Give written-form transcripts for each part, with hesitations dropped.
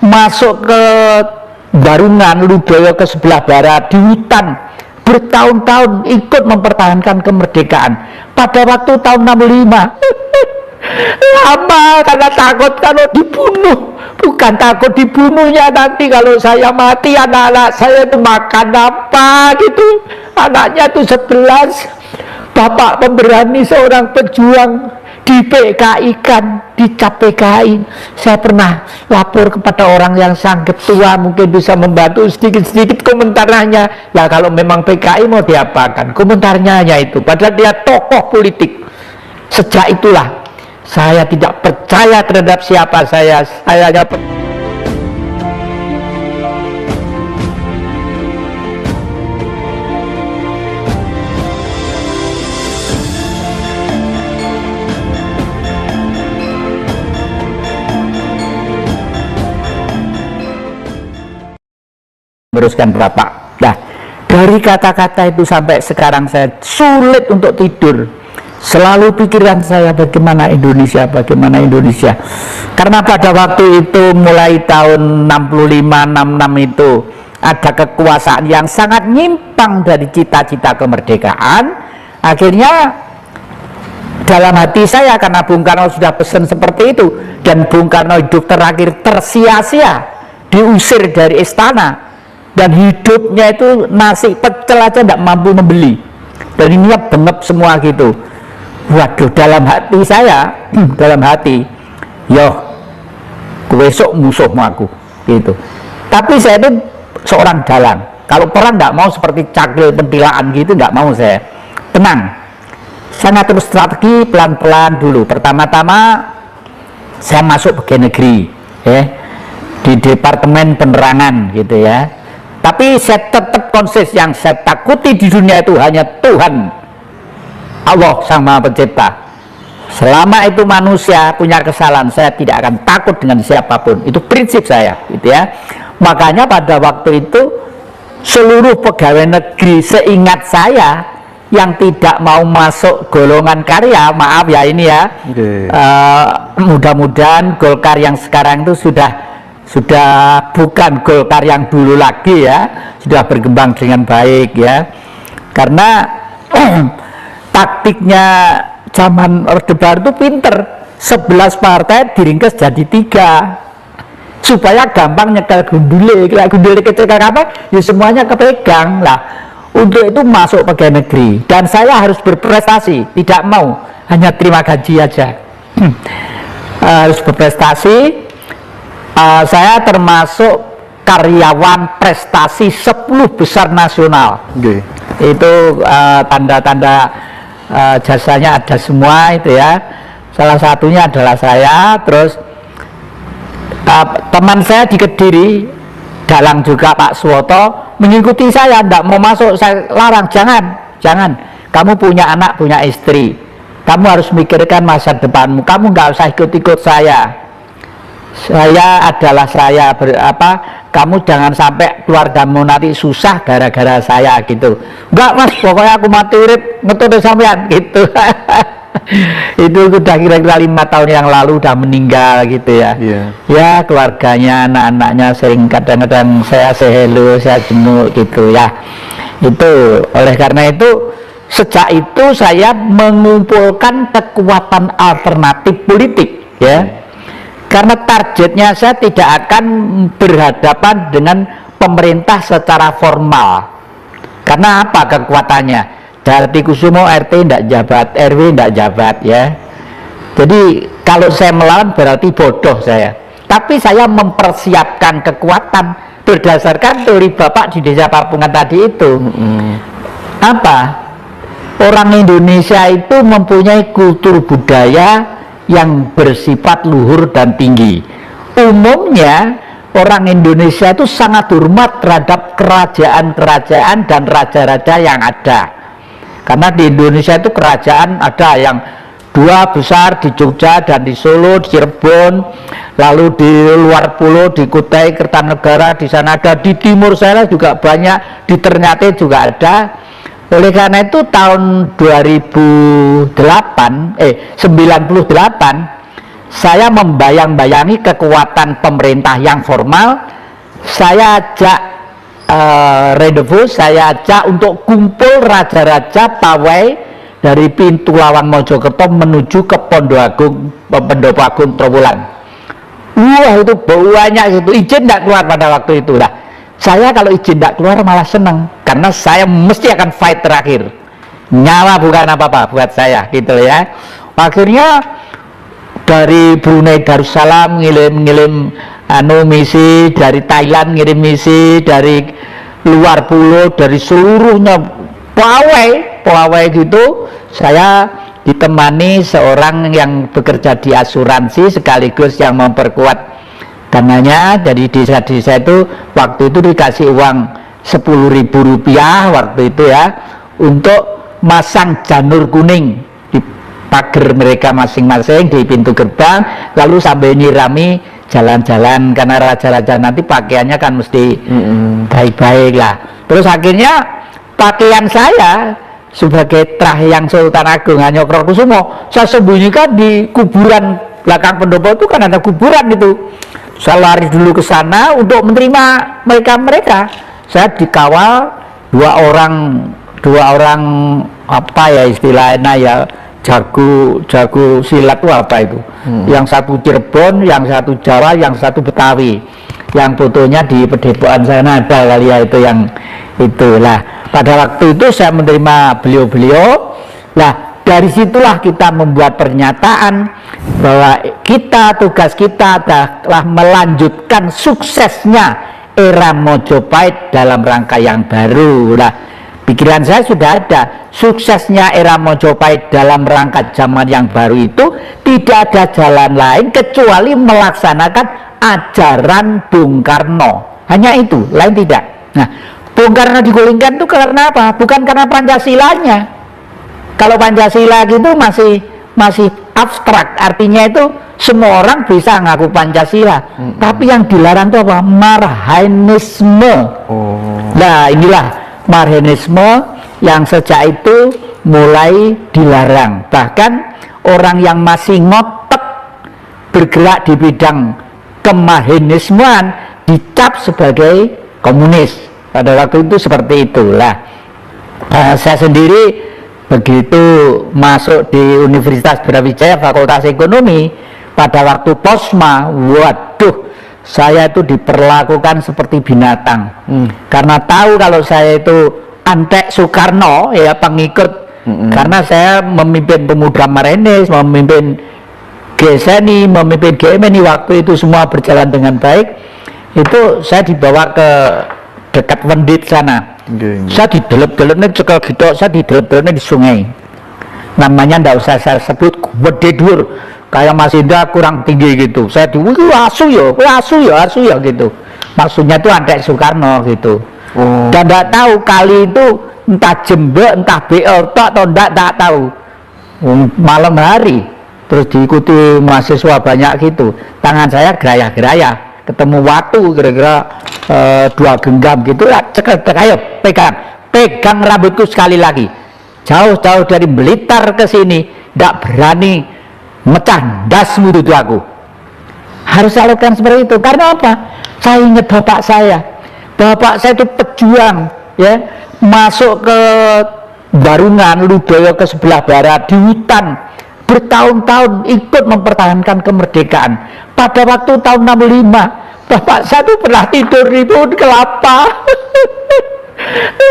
masuk ke Barungan, Ludoyo ke sebelah barat, di hutan bertahun-tahun ikut mempertahankan kemerdekaan. Pada waktu tahun 65 lama karena takut kalau dibunuh. Bukan takut dibunuhnya, nanti kalau saya mati anak-anak saya itu makan apa gitu. Anaknya itu 11, bapak pemberani, seorang pejuang, di PKI kan, dicap PKI. Saya pernah lapor kepada orang yang sangat tua, mungkin bisa membantu sedikit-sedikit komentarnya. Ya kalau memang PKI mau diapakan, komentarnya hanya itu, padahal dia tokoh politik. Sejak itulah saya tidak percaya terhadap siapa saya hanya meneruskan Bapak. Nah, dari kata-kata itu sampai sekarang saya sulit untuk tidur. Selalu pikiran saya bagaimana Indonesia, bagaimana Indonesia. Karena pada waktu itu mulai tahun 65-66 itu ada kekuasaan yang sangat nyimpang dari cita-cita kemerdekaan. Akhirnya dalam hati saya, karena Bung Karno sudah pesan seperti itu, dan Bung Karno hidup terakhir tersia-sia, diusir dari istana, dan hidupnya itu nasi pecel aja tidak mampu membeli, dan ini bengep semua gitu. Waduh, dalam hati saya, dalam hati, yo, besok musuhmu aku, gitu. Tapi saya itu seorang dalang. Kalau perang nggak mau seperti cakil pentilaan gitu, nggak mau saya. Tenang. Saya ngatur strategi pelan-pelan dulu. Pertama-tama saya masuk pegawai negeri, ya, di Departemen Penerangan, gitu ya. Tapi saya tetap konsis, yang saya takuti di dunia itu hanya Tuhan Allah Sang Maha Pencipta. Selama itu manusia punya kesalahan, saya tidak akan takut dengan siapapun. Itu prinsip saya, gitu ya. Makanya pada waktu itu seluruh pegawai negeri seingat saya yang tidak mau masuk golongan karya, maaf ya ini ya, mudah-mudahan Golkar yang sekarang itu sudah bukan Golkar yang dulu lagi ya, sudah berkembang dengan baik ya. Karena taktiknya zaman Orde Baru itu pinter, 11 partai diringkas jadi 3 supaya gampang nyekel gundule. Gundule kecil apa ya semuanya kepegang lah. Untuk itu masuk pegawai negeri, dan saya harus berprestasi, tidak mau hanya terima gaji aja. Harus berprestasi. Saya termasuk karyawan prestasi 10 besar nasional. Itu tanda-tanda jasanya ada semua itu ya. Salah satunya adalah saya. Terus teman saya di Kediri, dalang juga, Pak Suwoto, mengikuti saya, tidak mau masuk. Saya larang, jangan, kamu punya anak, punya istri, kamu harus mikirkan masa depanmu, kamu nggak usah ikut-ikut saya adalah saya, kamu jangan sampai keluargamu nanti susah gara-gara saya gitu. Enggak mas, pokoknya aku mati urip ngetut sampean gitu. Itu sudah kira-kira 5 tahun yang lalu udah meninggal gitu ya. Ya keluarganya, anak-anaknya sering kadang-kadang saya say hello, saya jenguk gitu ya. Itu oleh karena itu sejak itu saya mengumpulkan kekuatan alternatif politik ya. Karena targetnya saya tidak akan berhadapan dengan pemerintah secara formal. Karena apa kekuatannya? Dartikusumo RT tidak jabat, RW tidak jabat ya. Jadi kalau saya melawan berarti bodoh saya. Tapi saya mempersiapkan kekuatan berdasarkan teori Bapak di Desa Papungan tadi itu. Apa? Orang Indonesia itu mempunyai kultur budaya yang bersifat luhur dan tinggi. Umumnya orang Indonesia itu sangat hormat terhadap kerajaan-kerajaan dan raja-raja yang ada. Karena di Indonesia itu kerajaan ada yang 2 besar di Jogja dan di Solo, di Cirebon, lalu di luar pulau di Kutai Kertanegara, di sana ada, di timur sana juga banyak, di Ternate juga ada. Oleh karena itu tahun 98 saya membayang-bayangi kekuatan pemerintah yang formal. Saya ajak rendezvous, saya ajak untuk kumpul raja-raja pawai dari pintu Lawang Mojokerto menuju ke Pendopo Agung Trowulan. Wah, itu banyak itu, izin tidak keluar pada waktu itu. Nah, saya kalau izin tidak keluar malah senang, karena saya mesti akan fight terakhir. Nyawa bukan apa-apa buat saya, gitu ya. Akhirnya dari Brunei Darussalam ngirim misi, dari Thailand ngirim misi, dari luar pulau, dari seluruhnya pawai gitu. Saya ditemani seorang yang bekerja di asuransi sekaligus yang memperkuat dananya. Dari desa-desa itu waktu itu dikasih uang Rp10.000 waktu itu ya, untuk masang janur kuning di pagar mereka masing-masing di pintu gerbang, lalu sambil nyirami jalan-jalan, karena raja-raja nanti pakaiannya kan mesti baik-baik lah. Terus akhirnya pakaian saya sebagai Trahyang Sultan Agung Hanyokrokusumo saya sembunyikan di kuburan belakang pendopo itu, kan ada kuburan itu. Saya lari dulu ke sana untuk menerima mereka. Saya dikawal dua orang apa ya istilahnya ya, jago silat itu apa itu, yang satu Cirebon, yang satu Jawa, yang satu Betawi, yang fotonya di Padepokan sana ada kali ya, itu yang itulah. Pada waktu itu saya menerima beliau-beliau. Nah, dari situlah kita membuat pernyataan bahwa tugas kita adalah melanjutkan suksesnya era Mojopahit dalam rangka yang baru. Nah, pikiran saya sudah ada, suksesnya era Mojopahit dalam rangka zaman yang baru itu tidak ada jalan lain kecuali melaksanakan ajaran Bung Karno. Hanya itu, lain tidak. Nah, Bung Karno digulingkan itu karena apa? Bukan karena Pancasilanya. Kalau Pancasila gitu masih abstrak, artinya itu semua orang bisa ngaku Pancasila. Tapi yang dilarang itu apa? Marhaenisme. Nah, inilah Marhaenisme yang sejak itu mulai dilarang. Bahkan orang yang masih ngotot bergerak di bidang kemarhaenismean dicap sebagai komunis. Pada waktu itu seperti itulah. Saya sendiri begitu masuk di Universitas Brawijaya Fakultas Ekonomi, pada waktu posma, waduh, saya itu diperlakukan seperti binatang. Karena tahu kalau saya itu antek Soekarno, ya pengikut. Karena saya memimpin pemuda Marenis, memimpin GSNI, memimpin GMNI, waktu itu semua berjalan dengan baik. Itu saya dibawa ke dekat Wendit sana. Saya didelep-delepnya cekel gitu, saya didelep-delepnya di sungai. Namanya ndak usah saya sebut, gede dur, kayak Mas Indra kurang tinggi gitu. Saya asu ya gitu. Maksudnya itu antek Soekarno gitu. Dan ndak tahu kali itu entah jembek, entah BL atau ndak tahu. Malam hari terus diikuti mahasiswa banyak gitu. Tangan saya gerayah-gerayah. Ketemu waktu kira-kira 2 genggam gitu lah, ayo pegang rambutku sekali lagi, jauh-jauh dari Blitar ke sini, tidak berani mecah dasmu itu aku. Harus saya lakukan seperti itu. Karena apa? Saya ingat bapak saya itu pejuang ya, masuk ke Barungan Ludoyo ke sebelah barat di hutan, bertahun-tahun ikut mempertahankan kemerdekaan. Pada waktu tahun 65 bapak saya tuh pernah tidur di pohon kelapa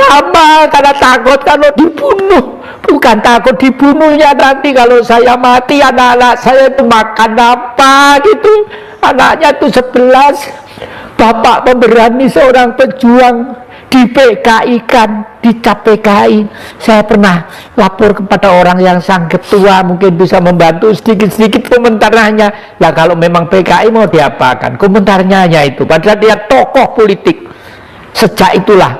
lama karena takut kalau dibunuh. Bukan takut dibunuhnya nanti kalau saya mati, anak-anak saya itu makan apa gitu. Anaknya tuh 11. Bapak pemberani seorang pejuang di PKI kan, dicap PKI. Saya pernah lapor kepada orang yang sangat tua, mungkin bisa membantu sedikit-sedikit komentarnya. Lah kalau memang PKI mau diapakan? Komentarnya hanya itu, padahal dia tokoh politik. Sejak itulah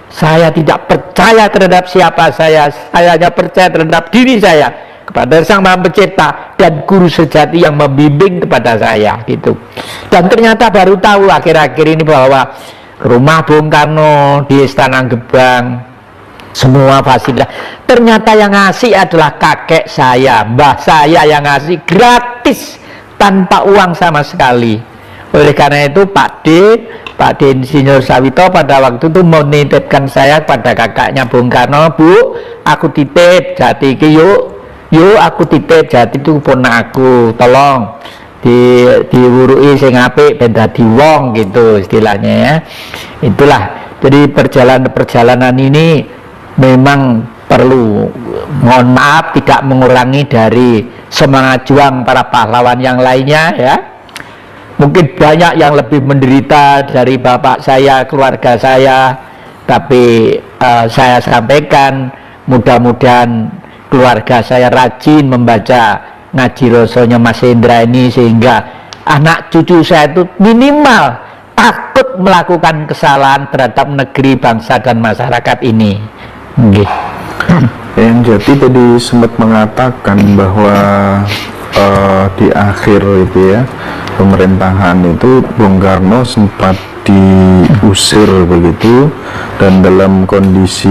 saya tidak percaya terhadap siapa saya hanya percaya terhadap diri saya, kepada Sang Maha Pencipta dan guru sejati yang membimbing kepada saya gitu. Dan ternyata baru tahu akhir-akhir ini bahwa rumah Bung Karno di Istana Gebang, semua fasilitas, ternyata yang ngasih adalah kakek saya, mbah saya yang ngasih gratis tanpa uang sama sekali. Oleh karena itu Pak D Insinyur Sawito pada waktu itu menitipkan saya kepada kakaknya Bung Karno, Bu, aku titip jati iki yuk aku titip jati itu pun aku, tolong diwurui sing apik ben dadi wong gitu istilahnya ya. Itulah, jadi perjalanan ini memang perlu, mohon maaf, tidak mengurangi dari semangat juang para pahlawan yang lainnya ya. Mungkin banyak yang lebih menderita dari bapak saya, keluarga saya, tapi saya sampaikan mudah-mudahan keluarga saya rajin membaca ngaji rasonya Mas Hendra ini, sehingga anak cucu saya itu minimal takut melakukan kesalahan terhadap negeri, bangsa, dan masyarakat ini. Yang Jati tadi sempat mengatakan bahwa di akhir itu ya pemerintahan itu Bung Karno sempat diusir begitu, dan dalam kondisi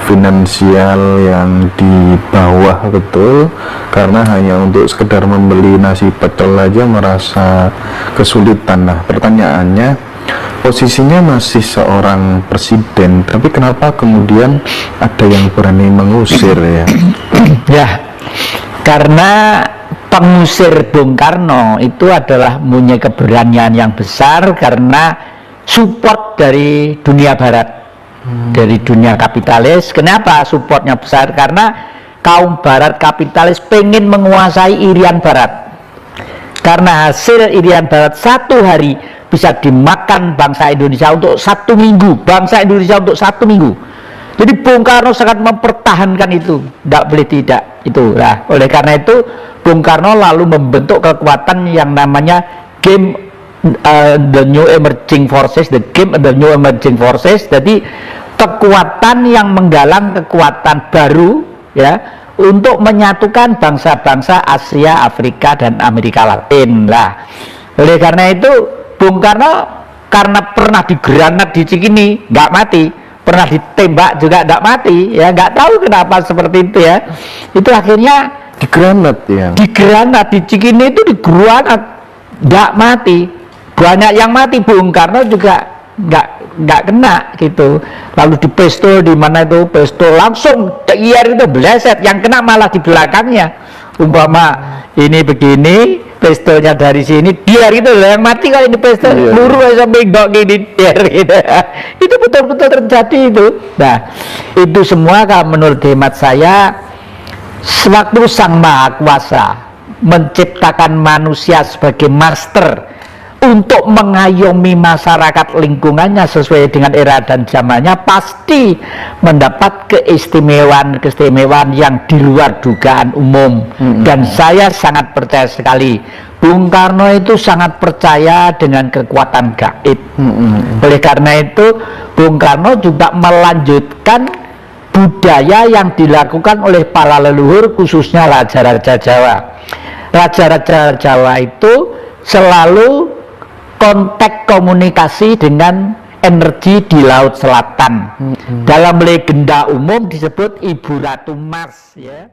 finansial yang di bawah betul, karena hanya untuk sekedar membeli nasi pecel aja merasa kesulitan. Nah, pertanyaannya, posisinya masih seorang presiden, tapi kenapa kemudian ada yang berani mengusir ya? Ya, karena pengusir Bung Karno itu adalah punya keberanian yang besar karena support dari dunia barat, dari dunia kapitalis. Kenapa supportnya besar? Karena kaum barat kapitalis pengen menguasai irian barat, karena hasil irian barat satu hari bisa dimakan bangsa Indonesia untuk 1 minggu, bangsa Indonesia untuk 1 minggu. Jadi Bung Karno sangat mempertahankan itu, tidak boleh tidak itu. Nah, oleh karena itu Bung Karno lalu membentuk kekuatan yang namanya Game the New Emerging Forces, the Game the New Emerging Forces. Jadi kekuatan yang menggalang kekuatan baru ya untuk menyatukan bangsa-bangsa Asia, Afrika, dan Amerika Latin. Lah, oleh karena itu Bung Karno karena pernah digranat di Cikini nggak mati, pernah ditembak juga nggak mati ya, nggak tahu kenapa seperti itu ya. Itu akhirnya Digranat ya? Digranat di Cikini itu, digranat nggak mati. Banyak yang mati, Bung Karno juga nggak kena gitu. Lalu di pistol, di mana itu pistol langsung IR itu bleset, yang kena malah di belakangnya. Umpama ini begini, pistolnya dari sini, dia gitu loh yang mati. Kalau ini pistol peluru sampai gak gini dia gitu. Itu betul-betul terjadi itu. Nah, itu semua kalau menurut hemat saya, sewaktu Sang Maha Kuasa menciptakan manusia sebagai master untuk mengayomi masyarakat lingkungannya sesuai dengan era dan zamannya, pasti mendapat keistimewaan yang di luar dugaan umum. Dan saya sangat percaya sekali Bung Karno itu sangat percaya dengan kekuatan gaib. Oleh karena itu Bung Karno juga melanjutkan budaya yang dilakukan oleh para leluhur, khususnya raja-raja Jawa. Raja-raja Jawa itu selalu kontak komunikasi dengan energi di Laut Selatan. Dalam legenda umum disebut Ibu Ratu Mars ya.